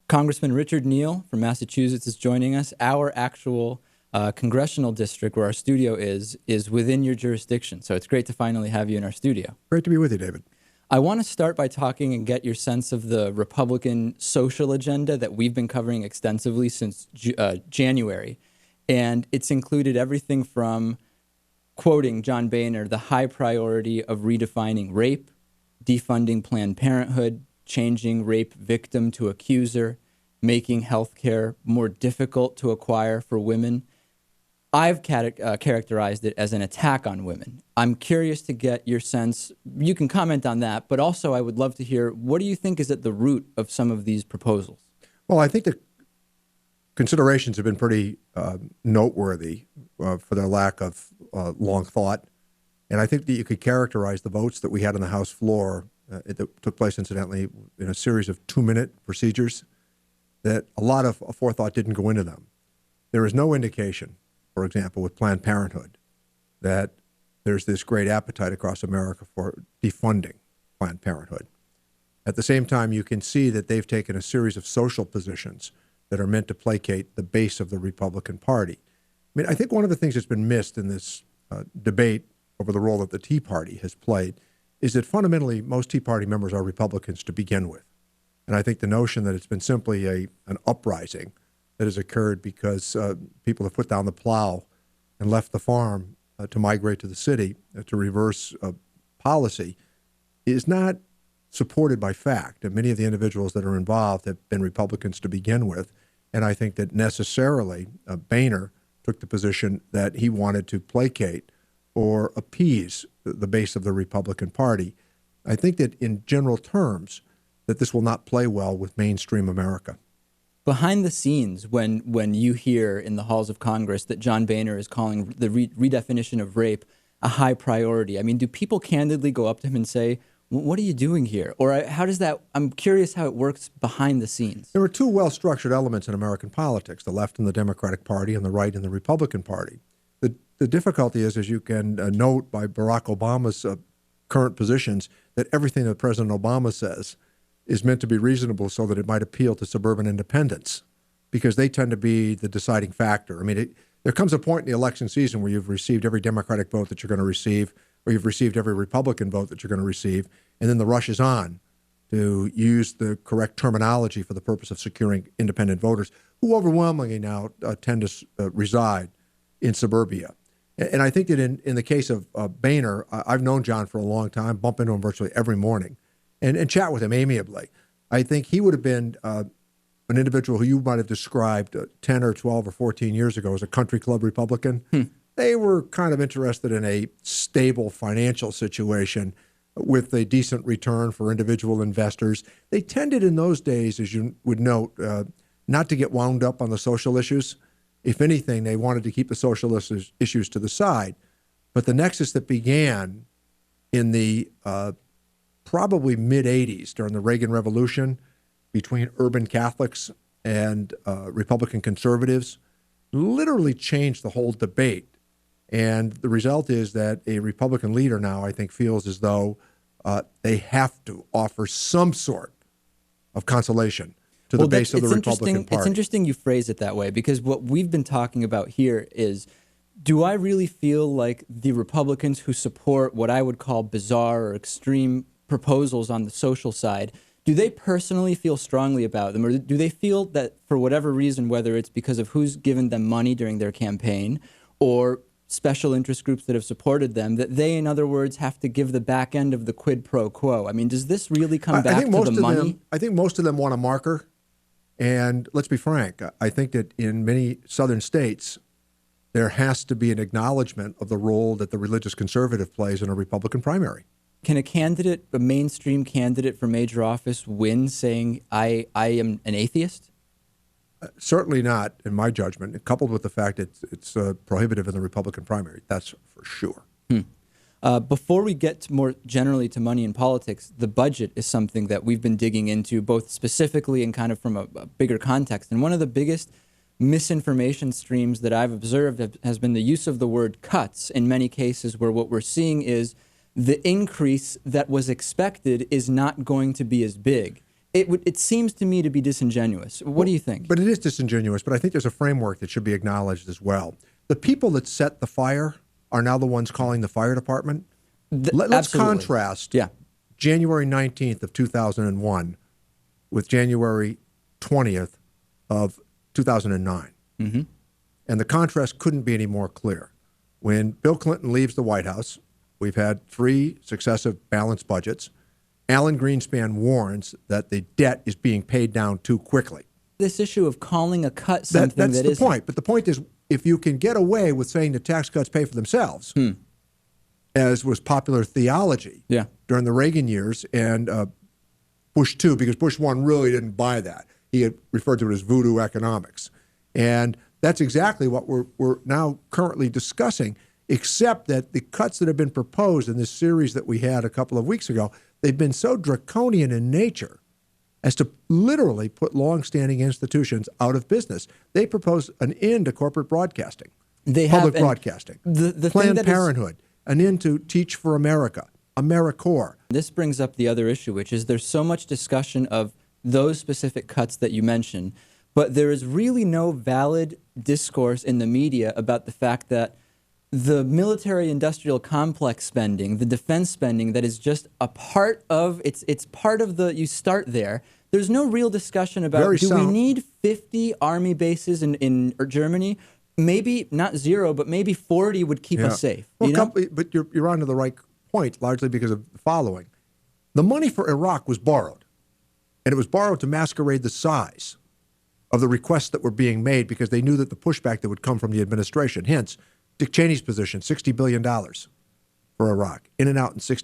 Congressman Richard Neal from Massachusetts is joining us. Our actual congressional district, where our studio is within your jurisdiction. So it's great to finally have you in our studio. Great to be with you, David. I want to start by talking and get your sense of the Republican social agenda that we've been covering extensively since January. And it's included everything from, quoting John Boehner, the high priority of redefining rape, defunding Planned Parenthood, changing rape victim to accuser, making healthcare more difficult to acquire for women. I've characterized it as an attack on women. I'm curious to get your sense. You can comment on that, but also I would love to hear, what do you think is at the root of some of these proposals? Well, I think the considerations have been pretty noteworthy for their lack of long thought. And I think that you could characterize the votes that we had on the House floor, it took place, incidentally, in a series of 2-minute procedures, that a lot of forethought didn't go into them. There is no indication, for example, with Planned Parenthood, that there's this great appetite across America for defunding Planned Parenthood. At the same time, you can see that they've taken a series of social positions that are meant to placate the base of the Republican Party. I mean, I think one of the things that's been missed in this debate over the role that the Tea Party has played is that fundamentally most Tea Party members are Republicans to begin with. And I think the notion that it's been simply an uprising that has occurred because people have put down the plow and left the farm to migrate to the city to reverse policy is not supported by fact. And many of the individuals that are involved have been Republicans to begin with. And I think that necessarily Boehner took the position that he wanted to placate or appease the base of the Republican Party. I think that in general terms, that this will not play well with mainstream America. Behind the scenes, when you hear in the halls of Congress that John Boehner is calling the redefinition of rape a high priority, I mean, do people candidly go up to him and say, what are you doing here? Or how does that, I'm curious how it works behind the scenes. There are two well-structured elements in American politics, the left in the Democratic Party and the right in the Republican Party. The difficulty is, as you can note by Barack Obama's current positions, that everything that President Obama says is meant to be reasonable so that it might appeal to suburban independents, because they tend to be the deciding factor. I mean, there comes a point in the election season where you've received every Democratic vote that you're going to receive, or you've received every Republican vote that you're going to receive, and then the rush is on to use the correct terminology for the purpose of securing independent voters, who overwhelmingly now tend to reside in suburbia. And I think that in the case of Boehner, I've known John for a long time, bump into him virtually every morning, and chat with him amiably. I think he would have been an individual who you might have described 10 or 12 or 14 years ago as a country club Republican. They were kind of interested in a stable financial situation with a decent return for individual investors. They tended in those days, as you would note, not to get wound up on the social issues. If anything, they wanted to keep the social issues to the side. But the nexus that began in the probably mid-'80s during the Reagan Revolution between urban Catholics and Republican conservatives literally changed the whole debate. And the result is that a Republican leader now, I think, feels as though they have to offer some sort of consolation to the base of the Republican Party. It's interesting you phrase it that way, because what we've been talking about here is, do I really feel like the Republicans who support what I would call bizarre or extreme proposals on the social side, do they personally feel strongly about them? Or do they feel that for whatever reason, whether it's because of who's given them money during their campaign or special interest groups that have supported them, that they, in other words, have to give the back end of the quid pro quo? I mean, does this really come back to the money? I think most of them want a marker. And let's be frank, I think that in many southern states, there has to be an acknowledgement of the role that the religious conservative plays in a Republican primary. Can a mainstream candidate for major office win saying, I am an atheist? Certainly not, in my judgment, coupled with the fact that it's prohibitive in the Republican primary. That's for sure. Before we get more generally to money in politics, the budget is something that we've been digging into, both specifically and kind of from a bigger context. And one of the biggest misinformation streams that I've observed has been the use of the word cuts in many cases, where what we're seeing is the increase that was expected is not going to be as big. it seems to me to be disingenuous. What do you think? But it is disingenuous, but I think there's a framework that should be acknowledged as well. The people that set the fire are now the ones calling the fire department. Let's Absolutely. contrast Yeah. January 19th of 2001 with January 20th of 2009. Mm-hmm. And the contrast couldn't be any more clear. When Bill Clinton leaves the White House, we've had 3 successive balanced budgets. Alan Greenspan warns that the debt is being paid down too quickly. This issue of calling a cut something that's the isn't. point. But the point is, if you can get away with saying the tax cuts pay for themselves, as was popular theology during the Reagan years and Bush 2, because Bush 1 really didn't buy that. He had referred to it as voodoo economics. And that's exactly what we're now currently discussing, except that the cuts that have been proposed in this series that we had a couple of weeks ago, they've been so draconian in nature as to literally put longstanding institutions out of business. They propose an end to corporate broadcasting, public broadcasting, Planned Parenthood, an end to Teach for America, AmeriCorps. This brings up the other issue, which is there's so much discussion of those specific cuts that you mentioned, but there is really no valid discourse in the media about the fact that the military-industrial complex spending, the defense spending that is just a part of, it's part of the, you start there. There's no real discussion about, do we need 50 army bases in Germany? Maybe not 0, but maybe 40 would keep us safe. Well, but you're on to the right point, largely because of the following. The money for Iraq was borrowed, and it was borrowed to masquerade the size of the requests that were being made because they knew that the pushback that would come from the administration. Hence, Dick Cheney's position, $60 billion for Iraq, in and out in 6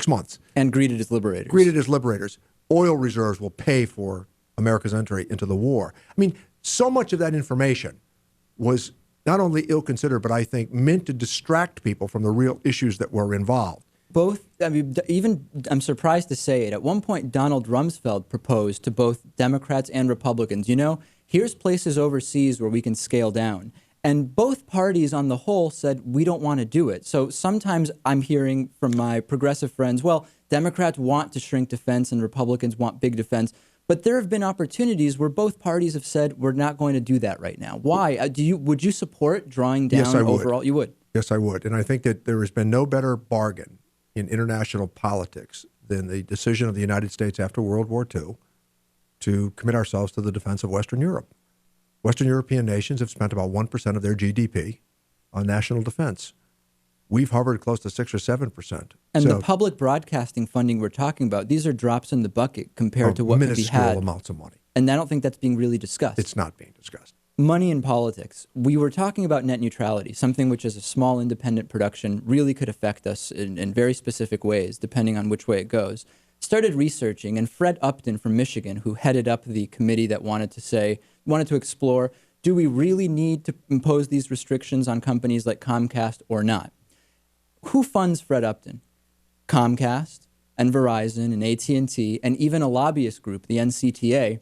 months. And greeted as liberators. Greeted as liberators. Oil reserves will pay for America's entry into the war. I mean, so much of that information was not only ill-considered, but I think meant to distract people from the real issues that were involved. Both, I mean, even, I'm surprised to say it, at one point Donald Rumsfeld proposed to both Democrats and Republicans, here's places overseas where we can scale down. And both parties on the whole said, we don't want to do it. So sometimes I'm hearing from my progressive friends, well, Democrats want to shrink defense and Republicans want big defense. But there have been opportunities where both parties have said, we're not going to do that right now. Why? Would you support drawing down overall? You would? Yes, I would. And I think that there has been no better bargain in international politics than the decision of the United States after World War II to commit ourselves to the defense of Western Europe. Western European nations have spent about 1% of their GDP on national defense. We've hovered close to 6 or 7%. And the public broadcasting funding we're talking about, these are drops in the bucket compared to what could be had. Minuscule amounts of money. And I don't think that's being really discussed. It's not being discussed. Money in politics. We were talking about net neutrality, something which is a small independent production, really could affect us in very specific ways, depending on which way it goes. Started researching, and Fred Upton from Michigan, who headed up the committee that wanted to explore, do we really need to impose these restrictions on companies like Comcast or not? Who funds Fred Upton? Comcast and Verizon and AT&T and even a lobbyist group, the NCTA,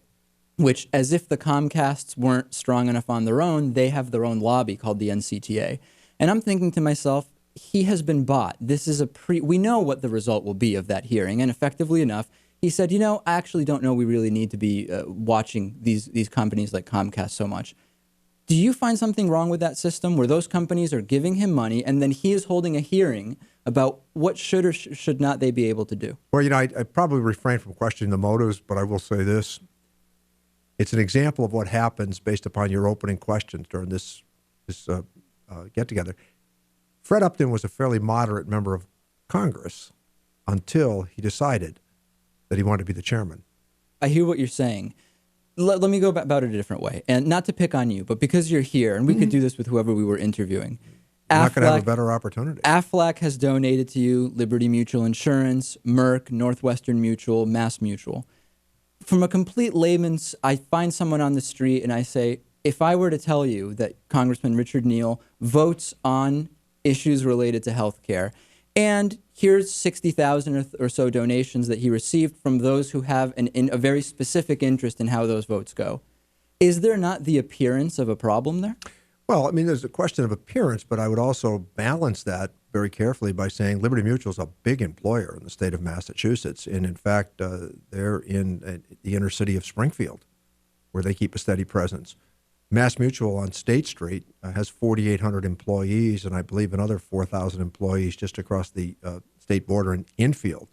which, as if the Comcasts weren't strong enough on their own, they have their own lobby called the NCTA. And I'm thinking to myself, he has been bought. This is we know what the result will be of that hearing. And effectively enough, he said, I actually don't know we really need to be watching these companies like Comcast so much. Do you find something wrong with that system where those companies are giving him money and then he is holding a hearing about what should or should not they be able to do? Well, I probably refrain from questioning the motives, but I will say this. It's an example of what happens based upon your opening questions during this get-together. Fred Upton was a fairly moderate member of Congress until he decided that he wanted to be the chairman. I hear what you're saying. Let me go about it a different way. And not to pick on you, but because you're here, and we could do this with whoever we were interviewing. You're not going to have a better opportunity. Aflac has donated to you Liberty Mutual Insurance, Merck, Northwestern Mutual, Mass Mutual. From a complete layman's, I find someone on the street and I say, if I were to tell you that Congressman Richard Neal votes on issues related to health care, and here's 60,000 or so donations that he received from those who have a very specific interest in how those votes go. Is there not the appearance of a problem there? Well, I mean, there's a question of appearance, but I would also balance that very carefully by saying Liberty Mutual is a big employer in the state of Massachusetts. And in fact, they're in the inner city of Springfield, where they keep a steady presence. Mass Mutual on State Street has 4,800 employees, and I believe another 4,000 employees just across the state border in Enfield.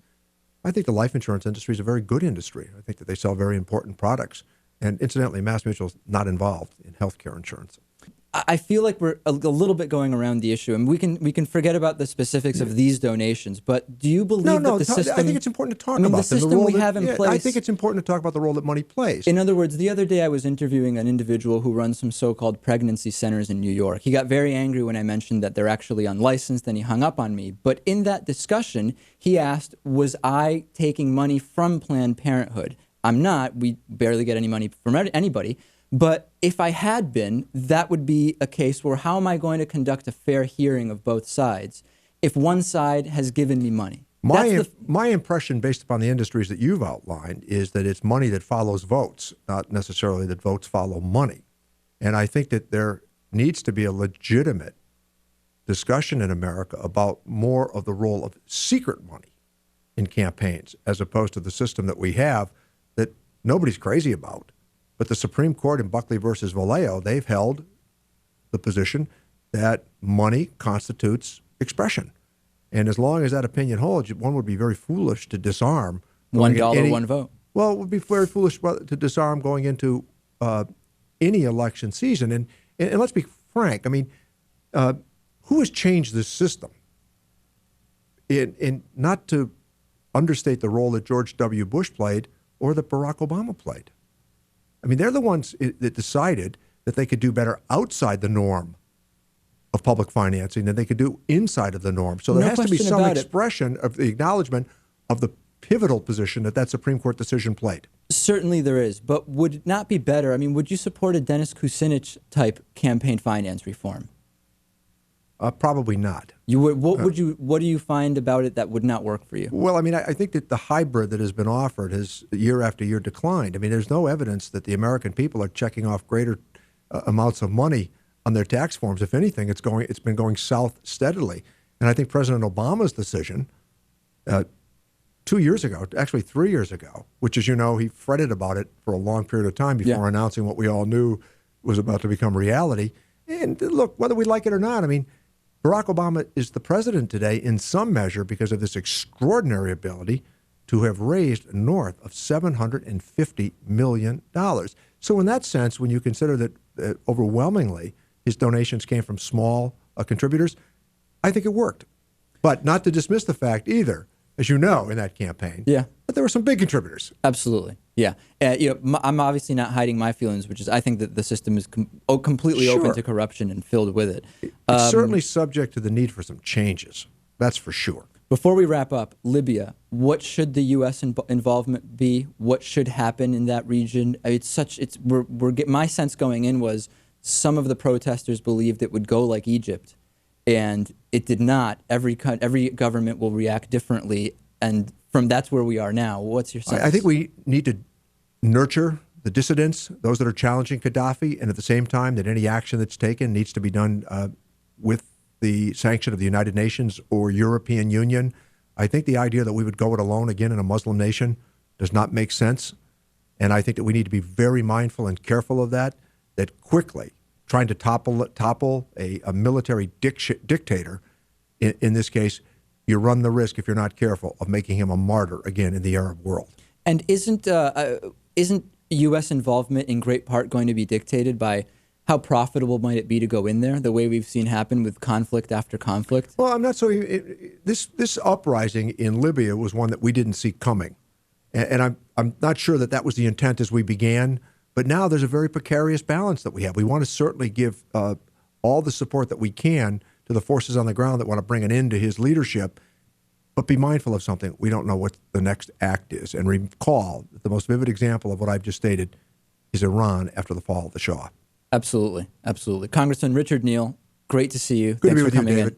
I think the life insurance industry is a very good industry. I think that they sell very important products. And incidentally, Mass Mutual is not involved in healthcare insurance. I feel like we're a little bit going around the issue, and we can forget about the specifics of these donations. But do you believe that the system? I think it's important to talk about the system we have in place. I think it's important to talk about the role that money plays. In other words, the other day I was interviewing an individual who runs some so-called pregnancy centers in New York. He got very angry when I mentioned that they're actually unlicensed, and he hung up on me. But in that discussion, he asked, "Was I taking money from Planned Parenthood?" I'm not. We barely get any money from anybody. But if I had been, that would be a case where how am I going to conduct a fair hearing of both sides if one side has given me money? My impression, based upon the industries that you've outlined, is that it's money that follows votes, not necessarily that votes follow money. And I think that there needs to be a legitimate discussion in America about more of the role of secret money in campaigns, as opposed to the system that we have that nobody's crazy about. But the Supreme Court in Buckley versus Vallejo, they've held the position that money constitutes expression. And as long as that opinion holds, one would be very foolish to disarm. $1, one vote. Well, it would be very foolish to disarm going into any election season. And let's be frank, I mean, who has changed this system? And not to understate the role that George W. Bush played or that Barack Obama played. I mean, they're the ones that decided that they could do better outside the norm of public financing than they could do inside of the norm. So there has to be some expression of the acknowledgement of the pivotal position that Supreme Court decision played. Certainly there is, but would it not be better? I mean, would you support a Dennis Kucinich type campaign finance reform? Probably not. You would. What do you find about it that would not work for you? Well, I mean, I think that the hybrid that has been offered has year after year declined. I mean, there's no evidence that the American people are checking off greater amounts of money on their tax forms. If anything, it's been going south steadily. And I think President Obama's decision 2 years ago, actually 3 years ago, which, as you know, he fretted about it for a long period of time before announcing what we all knew was about to become reality. And look, whether we like it or not, I mean, Barack Obama is the president today in some measure because of this extraordinary ability to have raised north of $750 million. So in that sense, when you consider that overwhelmingly his donations came from small contributors, I think it worked. But not to dismiss the fact either, as you know, in that campaign, but there were some big contributors. Absolutely. Yeah. I'm obviously not hiding my feelings, which is I think that the system is completely open to corruption and filled with it. It's certainly subject to the need for some changes. That's for sure. Before we wrap up, Libya, what should the U.S. involvement be? What should happen in that region? My sense going in was some of the protesters believed it would go like Egypt, and it did not. Every government will react differently, and that's where we are now. What's your sense? I think we need to nurture the dissidents, those that are challenging Gaddafi, and at the same time that any action that's taken needs to be done with the sanction of the United Nations or European Union. I think the idea that we would go it alone again in a Muslim nation does not make sense, and I think that we need to be very mindful and careful of that quickly trying to topple a military dictator, in this case, you run the risk, if you're not careful, of making him a martyr again in the Arab world. And isn't U.S. involvement in great part going to be dictated by how profitable might it be to go in there, the way we've seen happen with conflict after conflict? Well, I'm not so. This uprising in Libya was one that we didn't see coming, and I'm not sure that was the intent as we began. But now there's a very precarious balance that we have. We want to certainly give all the support that we can to the forces on the ground that want to bring an end to his leadership, but be mindful of something. We don't know what the next act is. And recall that the most vivid example of what I've just stated is Iran after the fall of the Shah. Absolutely. Absolutely. Congressman Richard Neal, great to see you. Good to be with you, David.